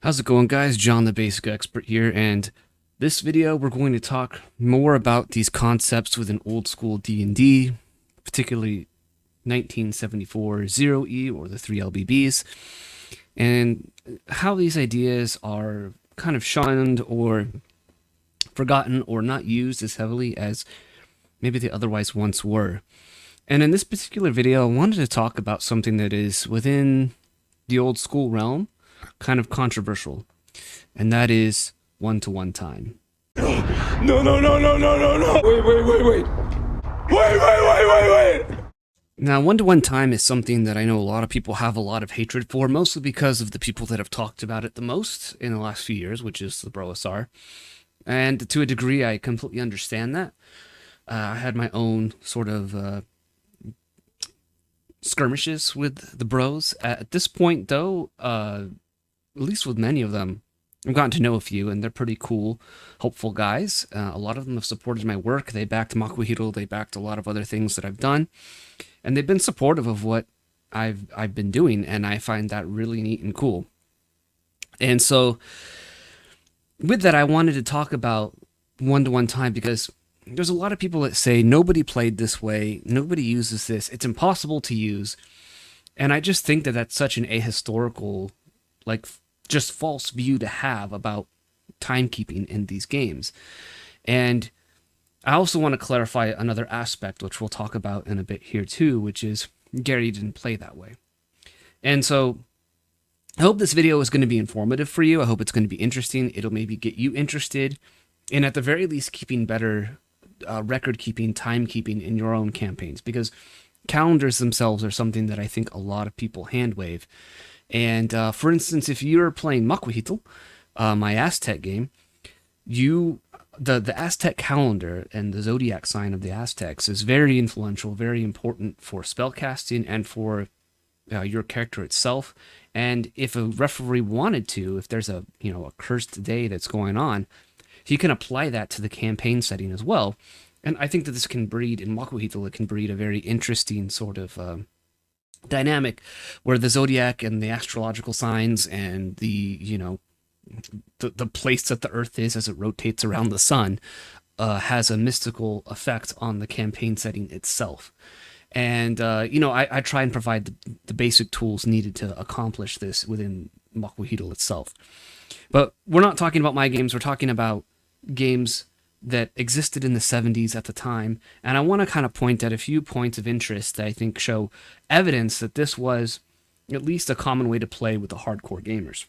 How's it going, guys? John the Basic Expert here, and this video we're going to talk more about these concepts within old school D&D, particularly 1974 0E or the 3 LBBs, and how these ideas are kind of shunned or forgotten or not used as heavily as maybe they otherwise once were. And in this particular video, I wanted to talk about something that is within the old school realm, kind of controversial, and that is one-to-one time. No, no, no, no, no, no, no. Wait. Wait. Now, one-to-one time is something that I know a lot of people have a lot of hatred for, mostly because of the people that have talked about it the most in the last few years, which is the Broasar. And to a degree, I completely understand that. I had my own sort of skirmishes with the bros. At this point, though, at least with many of them, I've gotten to know a few, and they're pretty cool, hopeful guys. A lot of them have supported my work. They backed Makuhiro. They backed a lot of other things that I've done, and they've been supportive of what I've been doing, and I find that really neat and cool. And so, with that, I wanted to talk about one-to-one time because there's a lot of people that say nobody played this way, nobody uses this, it's impossible to use, and I just think that that's such an ahistorical, just false view to have about timekeeping in these games. And I also want to clarify another aspect, which we'll talk about in a bit here too, which is Gary didn't play that way. And so I hope this video is going to be informative for you. I hope it's going to be interesting. It'll maybe get you interested in, at the very least, keeping better record keeping, timekeeping in your own campaigns, because calendars themselves are something that I think a lot of people handwave. And for instance, if you're playing Makuhito, my Aztec game, the Aztec calendar and the zodiac sign of the Aztecs is very influential, very important for spellcasting and for your character itself. And if a referee wanted to, if there's a cursed day that's going on, he can apply that to the campaign setting as well. And I think that this can breed, in Makuhito, it can breed a very interesting sort of dynamic where the zodiac and the astrological signs and the place that the earth is as it rotates around the sun has a mystical effect on the campaign setting itself. And I try and provide the basic tools needed to accomplish this within Makuhito itself. But we're not talking about my games, we're talking about games that existed in the 70s at the time, and I want to kind of point at a few points of interest that I think show evidence that this was at least a common way to play with the hardcore gamers,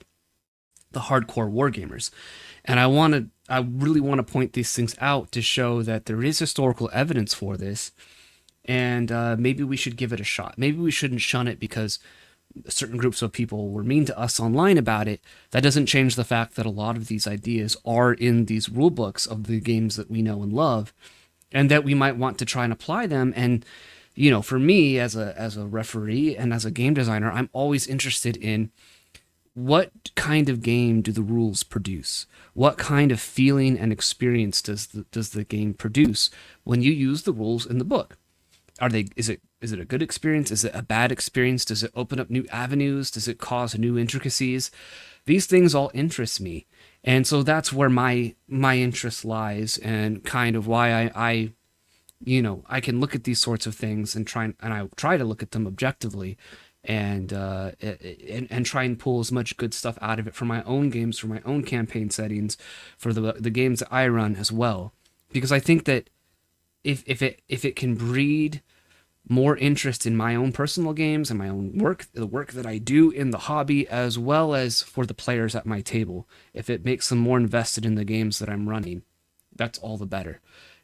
the hardcore war gamers. And I really want to point these things out to show that there is historical evidence for this, and maybe we should give it a shot. Maybe we shouldn't shun it because certain groups of people were mean to us online about it. That doesn't change the fact that a lot of these ideas are in these rule books of the games that we know and love, and that we might want to try and apply them. And for me as a referee and as a game designer, I'm always interested in what kind of game do the rules produce? What kind of feeling and experience does the game produce when you use the rules in the book? Is it a good experience? Is it a bad experience? Does it open up new avenues? Does it cause new intricacies? These things all interest me. And so that's where my interest lies, and kind of why I can look at these sorts of things and I try to look at them objectively and try and pull as much good stuff out of it for my own games, for my own campaign settings, for the games that I run as well. Because I think that if it can breed more interest in my own personal games and my own work, the work that I do in the hobby, as well as for the players at my table, if it makes them more invested in the games that I'm running, that's all the better.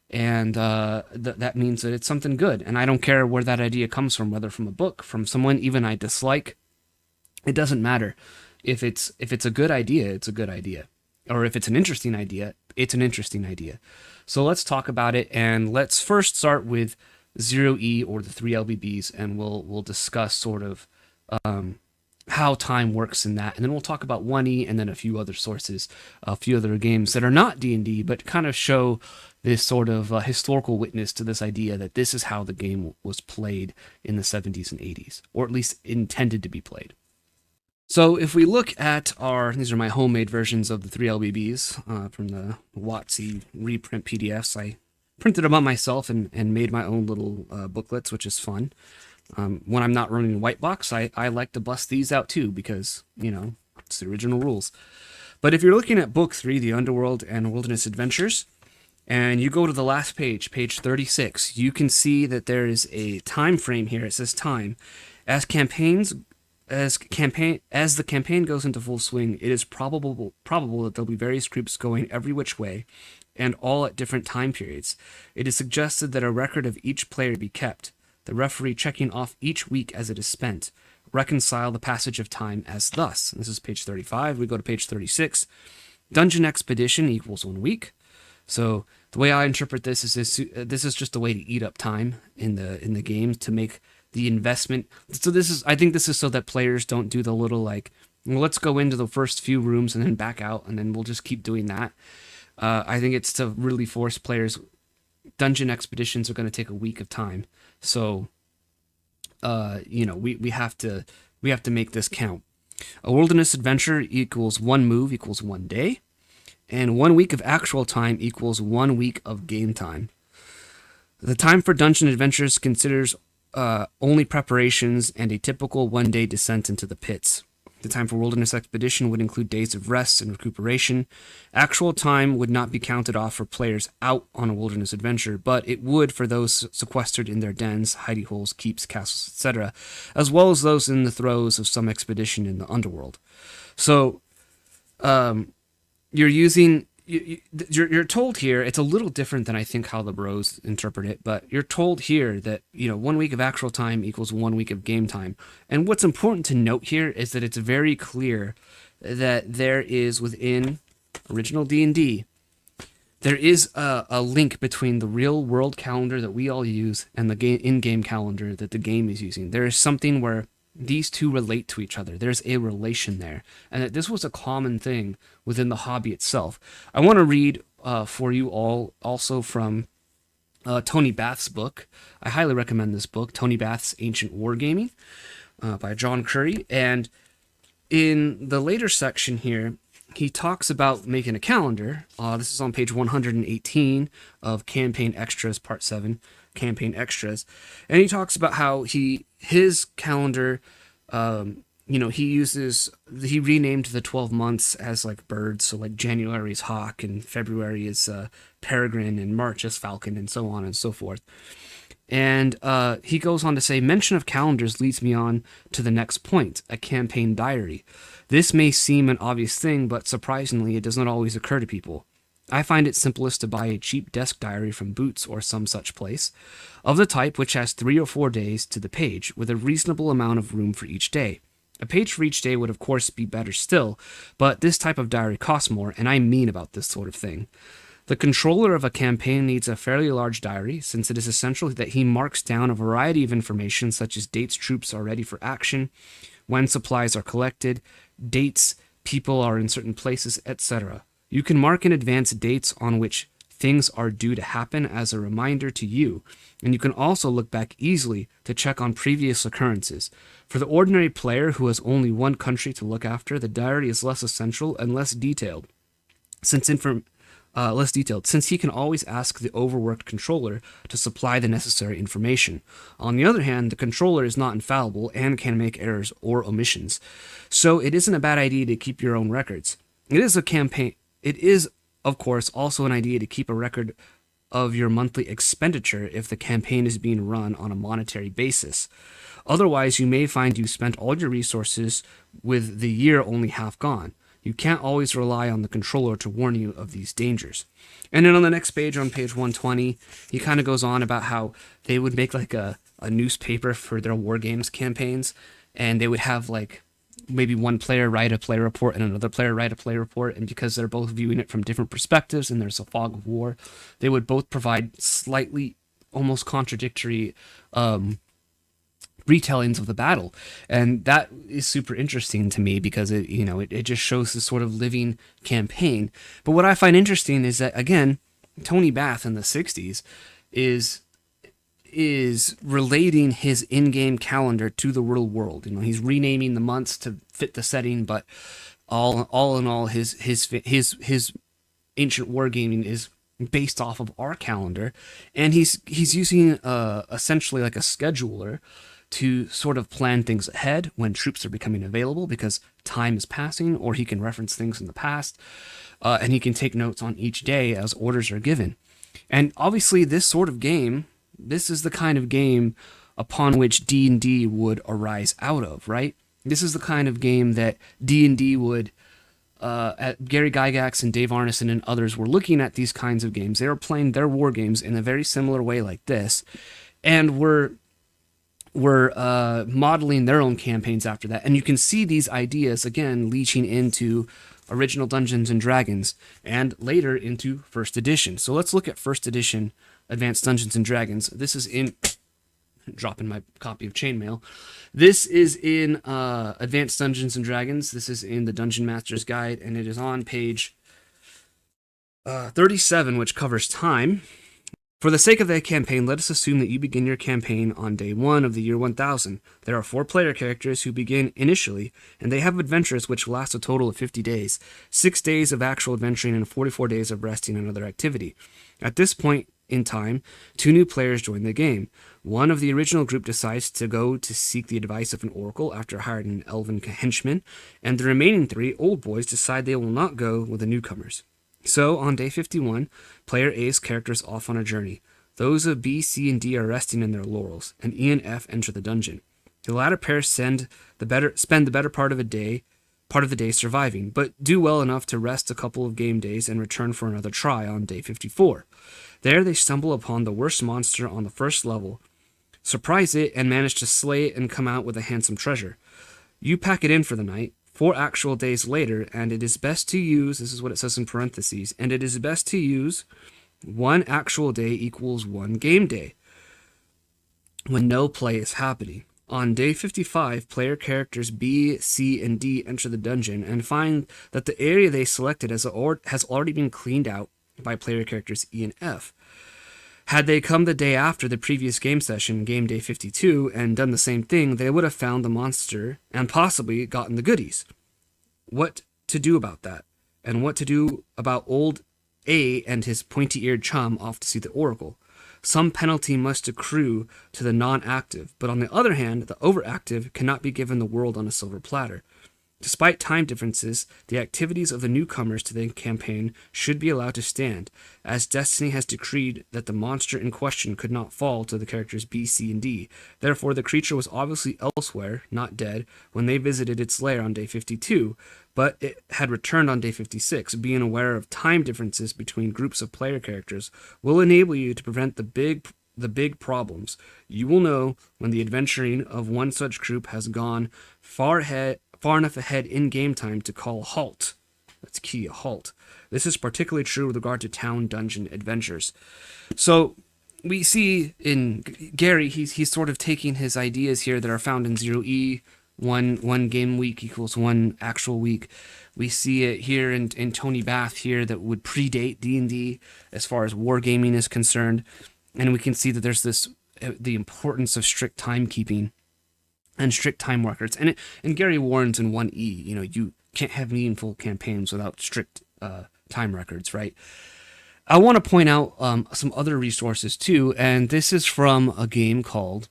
And that means that it's something good. And I don't care where that idea comes from, whether from a book, from someone even I dislike. It doesn't matter. If it's a good idea, it's a good idea. Or if it's an interesting idea, it's an interesting idea. So let's talk about it, and let's first start with 0E or the 3 LBBs, and we'll discuss sort of how time works in that, and then we'll talk about 1E and then a few other sources, a few other games that are not D&D, but kind of show this sort of historical witness to this idea that this is how the game was played in the 70s and 80s, or at least intended to be played. So if we look at these are my homemade versions of the 3 LBBs from the WotC reprint PDFs. I printed them up myself and made my own little booklets, which is fun. When I'm not running white box, I like to bust these out too because, it's the original rules. But if you're looking at book 3, The Underworld and Wilderness Adventures, and you go to the last page, page 36, you can see that there is a time frame here. It says time. As the campaign goes into full swing, it is probable that there'll be various groups going every which way, and all at different time periods. It is suggested that a record of each player be kept, the referee checking off each week as it is spent. Reconcile the passage of time as thus. This is page 35. We go to page 36. Dungeon expedition equals 1 week. So the way I interpret this is this is just a way to eat up time in the game to make the investment. So I think this is so that players don't do the little let's go into the first few rooms and then back out and then we'll just keep doing that. I think it's to really force players. Dungeon expeditions are going to take a week of time, so we have to make this count. A wilderness adventure equals 1 move equals 1 day, and 1 week of actual time equals 1 week of game time. The time for dungeon adventures considers only preparations and a typical 1-day descent into the pits. The time for wilderness expedition would include days of rest and recuperation. Actual time would not be counted off for players out on a wilderness adventure, but it would for those sequestered in their dens, hidey holes, keeps, castles, etc., as well as those in the throes of some expedition in the underworld. So, you're told here, it's a little different than I think how the bros interpret it, but you're told here that 1 week of actual time equals 1 week of game time. And what's important to note here is that it's very clear that there is within original D&D, there is a link between the real world calendar that we all use and the in-game calendar that the game is using. There is something where these two relate to each other. There's a relation there. And that this was a common thing within the hobby itself. I want to read for you all also from Tony Bath's book. I highly recommend this book, Tony Bath's Ancient Wargaming by John Curry. And in the later section here, he talks about making a calendar. This is on page 118 of Campaign Extras, Part 7, Campaign Extras. And he talks about how his calendar, he renamed the 12 months as like birds. So like January is hawk and February is peregrine and March is falcon and so on and so forth. And he goes on to say, mention of calendars leads me on to the next point, a campaign diary. This may seem an obvious thing, but surprisingly, it does not always occur to people. I find it simplest to buy a cheap desk diary from Boots or some such place, of the type which has 3 or 4 days to the page, with a reasonable amount of room for each day. A page for each day would of course be better still, but this type of diary costs more, and I mean about this sort of thing. The controller of a campaign needs a fairly large diary, since it is essential that he marks down a variety of information such as dates troops are ready for action, when supplies are collected, dates people are in certain places, etc. You can mark in advance dates on which things are due to happen as a reminder to you, and you can also look back easily to check on previous occurrences. For the ordinary player who has only one country to look after, the diary is less essential and less detailed, since he can always ask the overworked controller to supply the necessary information. On the other hand, the controller is not infallible and can make errors or omissions, so it isn't a bad idea to keep your own records. It is, of course, also an idea to keep a record of your monthly expenditure if the campaign is being run on a monetary basis. Otherwise, you may find you spent all your resources with the year only half gone. You can't always rely on the controller to warn you of these dangers. And then on the next page, on page 120, he kind of goes on about how they would make like a newspaper for their war games campaigns, and they would have like maybe one player write a play report and another player write a play report, and because they're both viewing it from different perspectives and there's a fog of war, they would both provide slightly almost contradictory retellings of the battle. And that is super interesting to me because it just shows this sort of living campaign. But what I find interesting is that, again, Tony Bath in the 60s is relating his in-game calendar to the real world. He's renaming the months to fit the setting, but all in all, his ancient wargaming is based off of our calendar, and he's using essentially like a scheduler to sort of plan things ahead when troops are becoming available because time is passing, or he can reference things in the past, and he can take notes on each day as orders are given. And obviously, this sort of game, this is the kind of game upon which D&D would arise out of, right? This is the kind of game that D&D would, Gary Gygax and Dave Arneson and others were looking at these kinds of games. They were playing their war games in a very similar way like this, and were modeling their own campaigns after that. And you can see these ideas, again, leaching into original Dungeons & Dragons and later into First Edition. So let's look at First Edition Advanced Dungeons & Dragons. This is in... dropping my copy of Chainmail. This is in Advanced Dungeons & Dragons. This is in the Dungeon Master's Guide, and it is on page 37, which covers time. For the sake of the campaign, let us assume that you begin your campaign on day 1 of the year 1000. There are 4 player characters who begin initially, and they have adventures which last a total of 50 days, 6 days of actual adventuring and 44 days of resting and other activity. At this point in time, 2 new players join the game. One of the original group decides to go to seek the advice of an oracle after hiring an elven henchman, and the remaining 3 old boys decide they will not go with the newcomers. So, on day 51, player A's character is off on a journey. Those of B, C, and D are resting in their laurels, and E and F enter the dungeon. The latter pair spend the better part of the day surviving, but do well enough to rest a couple of game days and return for another try on day 54. There they stumble upon the worst monster on the first level, surprise it, and manage to slay it and come out with a handsome treasure. You pack it in for the night. 4 actual days later, and it is best to use, this is what it says in parentheses, and it is best to use 1 actual day equals 1 game day when no play is happening. On day 55, player characters B, C, and D enter the dungeon and find that the area they selected has already been cleaned out by player characters E and F. Had they come the day after the previous game session, game day 52, and done the same thing, they would have found the monster and possibly gotten the goodies. What to do about that? And what to do about old A and his pointy-eared chum off to see the oracle? Some penalty must accrue to the non-active, but on the other hand, the overactive cannot be given the world on a silver platter. Despite time differences, the activities of the newcomers to the campaign should be allowed to stand, as destiny has decreed that the monster in question could not fall to the characters B, C, and D. Therefore, the creature was obviously elsewhere, not dead, when they visited its lair on day 52, but it had returned on day 56. Being aware of time differences between groups of player characters will enable you to prevent the big problems. You will know when the adventuring of one such group has gone far enough ahead in game time to call a halt. That's key, a halt. This is particularly true with regard to town dungeon adventures. So we see in Gary, he's sort of taking his ideas here that are found in 0E, one game week equals 1 actual week. We see it here in Tony Bath here that would predate D&D as far as wargaming is concerned. And we can see that there's the importance of strict timekeeping and strict time records. And Gary warns in 1E, you can't have meaningful campaigns without strict time records, right? I want to point out some other resources too, and this is from a game called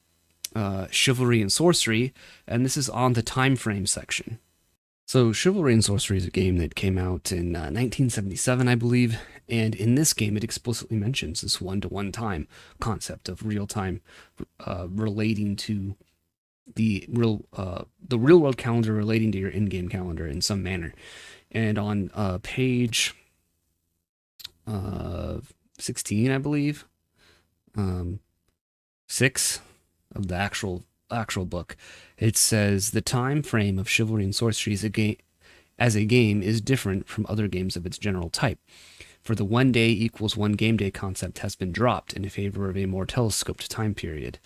Chivalry and Sorcery, and this is on the time frame section. So Chivalry and Sorcery is a game that came out in 1977, I believe, and in this game it explicitly mentions this one-to-one time concept of real time relating to the real world calendar relating to your in-game calendar in some manner. And on page 16, I believe, 6 of the actual book, it says the time frame of Chivalry and Sorcery as a game is different from other games of its general type. For the 1 day equals 1 game day concept has been dropped in favor of a more telescoped time period.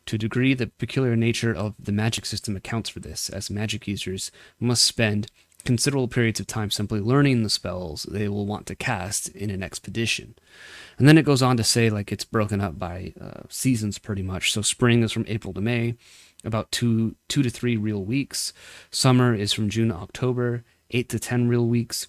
To a degree, the peculiar nature of the magic system accounts for this, as magic users must spend considerable periods of time simply learning the spells they will want to cast in an expedition. And then it goes on to say, like, it's broken up by seasons pretty much. So spring is from April to May, about 2 to 3 real weeks. Summer is from June to October, 8 to 10 real weeks.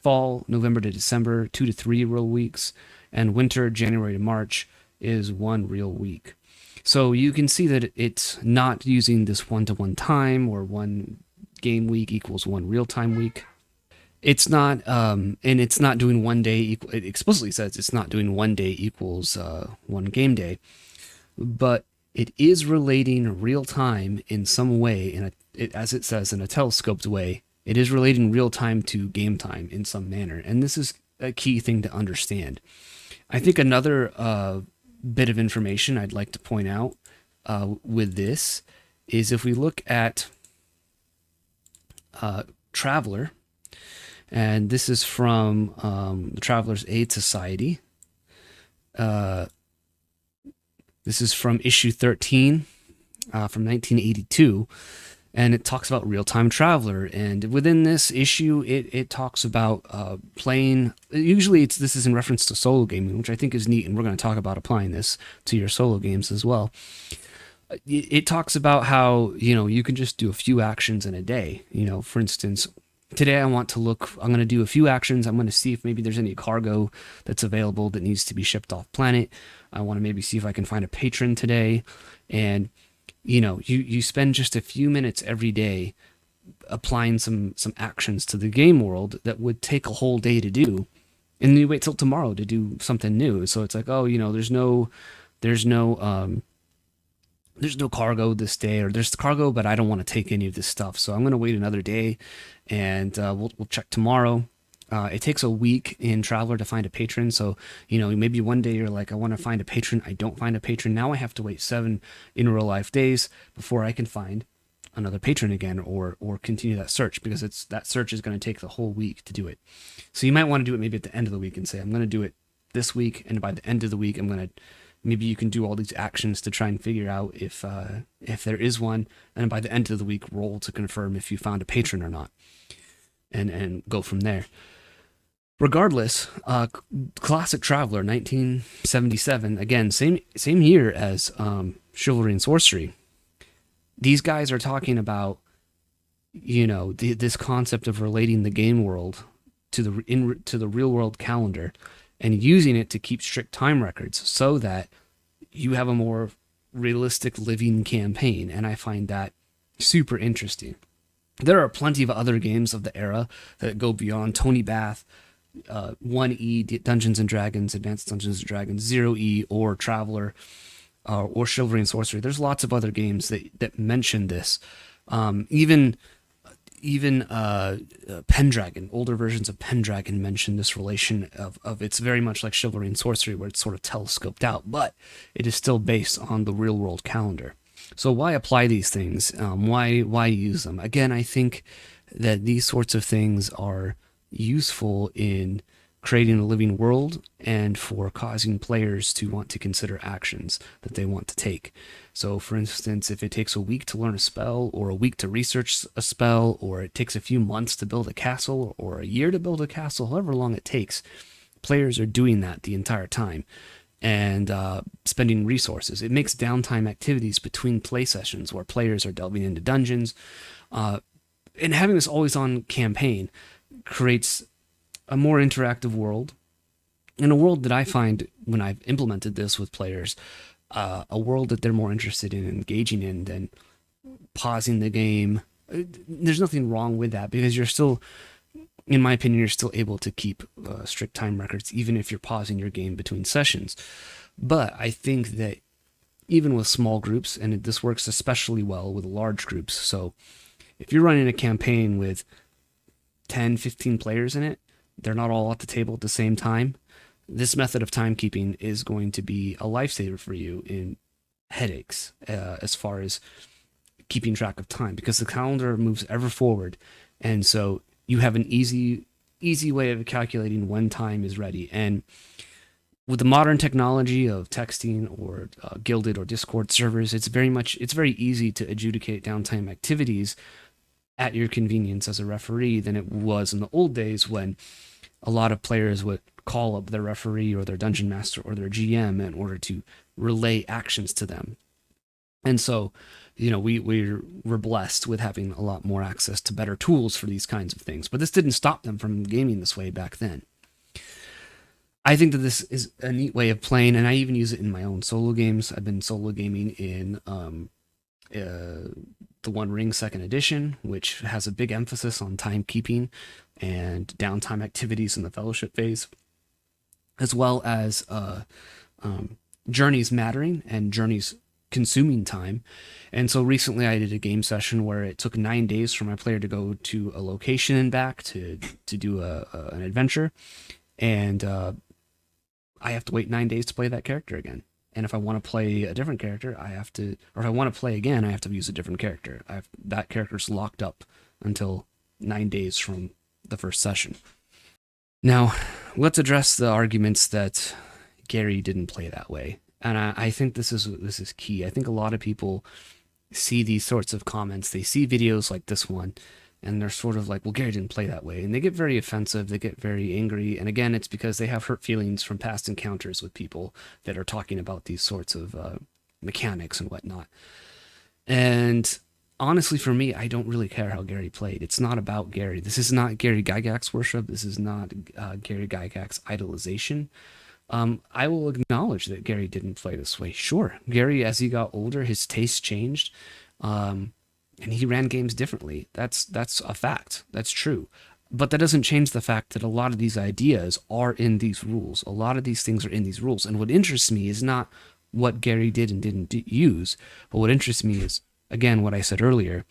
Fall, November to December, 2 to 3 real weeks. And winter, January to March, is 1 real week. So you can see that it's not using this one-to-one time, or 1 game week equals 1 real-time week. It's not, and it's not doing 1 day equal. It explicitly says it's not doing 1 day equals 1 game day, but it is relating real time in some way, as it says, in a telescoped way. It is relating real time to game time in some manner, and this is a key thing to understand. I think another bit of information I'd like to point out with this is if we look at Traveler. And this is from the Traveler's Aid Society. This is from issue 13 from 1982. And it talks about real-time Traveler. And within this issue, it talks about playing. Usually this is in reference to solo gaming, which I think is neat. And we're going to talk about applying this to your solo games as well. It talks about how, you can just do a few actions in a day. For instance, today I'm going to do a few actions. I'm going to see if maybe there's any cargo that's available that needs to be shipped off planet. I want to maybe see if I can find a patron today. And, you spend just a few minutes every day applying some actions to the game world that would take a whole day to do. And then you wait till tomorrow to do something new. So it's like, there's no cargo this day, or there's cargo, but I don't want to take any of this stuff. So I'm going to wait another day, and we'll check tomorrow. It takes a week in Traveler to find a patron. So, maybe one day you're like, I want to find a patron. I don't find a patron. Now I have to wait 7 in real life days before I can find another patron again, or continue that search, because that search is going to take the whole week to do it. So you might want to do it maybe at the end of the week and say, I'm going to do it this week. And by the end of the week, maybe you can do all these actions to try and figure out if there is one, and by the end of the week, roll to confirm if you found a patron or not, and go from there. Regardless, Classic Traveler, 1977, again, same year as Chivalry and Sorcery. These guys are talking about, this concept of relating the game world to the real world calendar, and using it to keep strict time records so that you have a more realistic living campaign. And I find that super interesting. There are plenty of other games of the era that go beyond Tony Bath, 1E, Dungeons & Dragons, Advanced Dungeons & Dragons, 0E, or Traveler, or Chivalry and Sorcery. There's lots of other games that mention this. Even Pendragon, older versions of Pendragon mention this relation of it's very much like Chivalry and Sorcery, where it's sort of telescoped out, but it is still based on the real world calendar. So why apply these things? Why use them? Again, I think that these sorts of things are useful in creating a living world and for causing players to want to consider actions that they want to take. So for instance, if it takes a week to learn a spell, or a week to research a spell, or it takes a few months to build a castle, or a year to build a castle, however long it takes, players are doing that the entire time and spending resources. It makes downtime activities between play sessions where players are delving into dungeons. And having this always on campaign creates a more interactive world, and a world that I find, when I've implemented this with players, a world that they're more interested in engaging in than pausing the game. There's nothing wrong with that, because you're still, in my opinion, you're still able to keep strict time records, even if you're pausing your game between sessions. But I think that even with small groups, and this works especially well with large groups, so if you're running a campaign with 10, 15 players in it, they're not all at the table at the same time, this method of timekeeping is going to be a lifesaver for you in headaches as far as keeping track of time, because the calendar moves ever forward. And so you have an easy way of calculating when time is ready. And with the modern technology of texting or Guilded or Discord servers, it's very easy to adjudicate downtime activities at your convenience as a referee than it was in the old days when a lot of players would call up their referee or their dungeon master or their GM in order to relay actions to them. And so, we're blessed with having a lot more access to better tools for these kinds of things. But this didn't stop them from gaming this way back then. I think that this is a neat way of playing, and I even use it in my own solo games. I've been solo gaming in the One Ring Second Edition, which has a big emphasis on timekeeping and downtime activities in the fellowship phase, as well as journeys mattering and journeys consuming time. And so recently I did a game session where it took 9 days for my player to go to a location and back to do an adventure, and I have to wait 9 days to play that character again. And if I want to play a different character, or if I want to play again, I have to use a different character. That character's locked up until 9 days from the first session. Now, let's address the arguments that Gary didn't play that way. And I think this is key. I think a lot of people see these sorts of comments. They see videos like this one, and they're sort of like, well, Gary didn't play that way. And they get very offensive. They get very angry. And again, it's because they have hurt feelings from past encounters with people that are talking about these sorts of mechanics and whatnot. And honestly, for me, I don't really care how Gary played. It's not about Gary. This is not Gary Gygax worship. This is not Gary Gygax idolization. I will acknowledge that Gary didn't play this way. Sure, Gary, as he got older, his tastes changed. And he ran games differently. That's a fact. That's true. But that doesn't change the fact that a lot of these ideas are in these rules. A lot of these things are in these rules. And what interests me is not what Gary did and didn't use, but what interests me is, again, what I said earlier,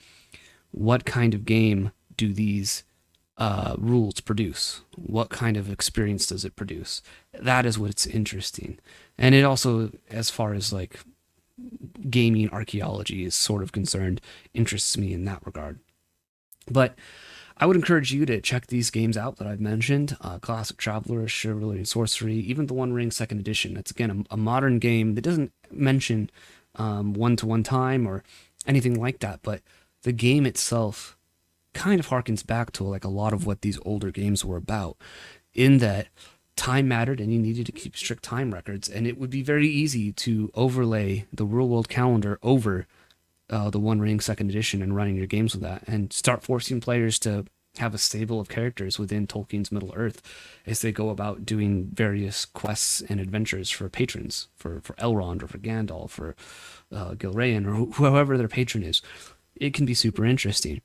what kind of game do these rules produce? What kind of experience does it produce? That is what's interesting. And it also, as far as like gaming archaeology is sort of concerned, interests me in that regard. But I would encourage you to check these games out that I've mentioned: Classic Traveler, Chivalry and Sorcery, even the One Ring Second Edition. It's again a modern game that doesn't mention one-to-one time or anything like that, but the game itself kind of harkens back to like a lot of what these older games were about, in that time mattered and you needed to keep strict time records, and it would be very easy to overlay the real world calendar over the One Ring Second Edition and running your games with that, and start forcing players to have a stable of characters within Tolkien's Middle Earth as they go about doing various quests and adventures for patrons, for Elrond or for Gandalf or Gilraen or whoever their patron is. It can be super interesting.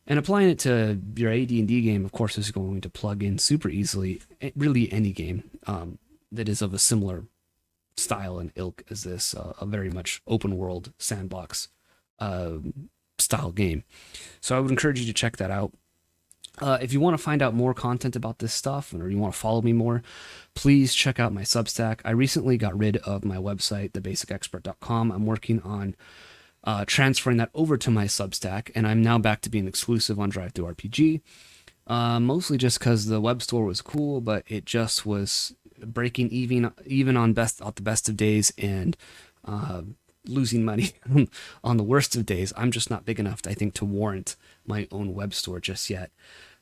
And applying it to your AD&D game, of course, is going to plug in super easily. Really any game that is of a similar style and ilk as this, a very much open world sandbox style game. So I would encourage you to check that out. If you want to find out more content about this stuff, or you want to follow me more, please check out my Substack. I recently got rid of my website, thebasicexpert.com. I'm working on transferring that over to my Substack, and I'm now back to being exclusive on DriveThruRPG. Mostly just because the web store was cool, but it just was breaking even on the best of days, and losing money on the worst of days. I'm just not big enough, I think, to warrant my own web store just yet.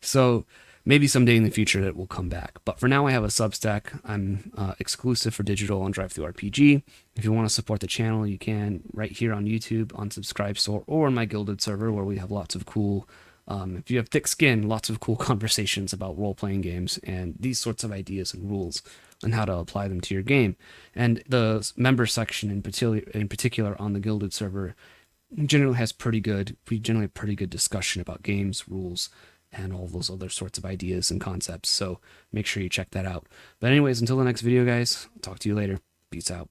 So maybe someday in the future it will come back. But for now, I have a Substack. I'm exclusive for digital on DriveThruRPG. If you want to support the channel, you can right here on YouTube, on Subscribestor, or on my Guilded server, where we have lots of cool, if you have thick skin, lots of cool conversations about role-playing games and these sorts of ideas and rules and how to apply them to your game. And the member section in particular on the Guilded server generally has pretty good discussion about games, rules, and all those other sorts of ideas and concepts. So make sure you check that out. But anyways, until the next video, guys, I'll talk to you later. Peace out.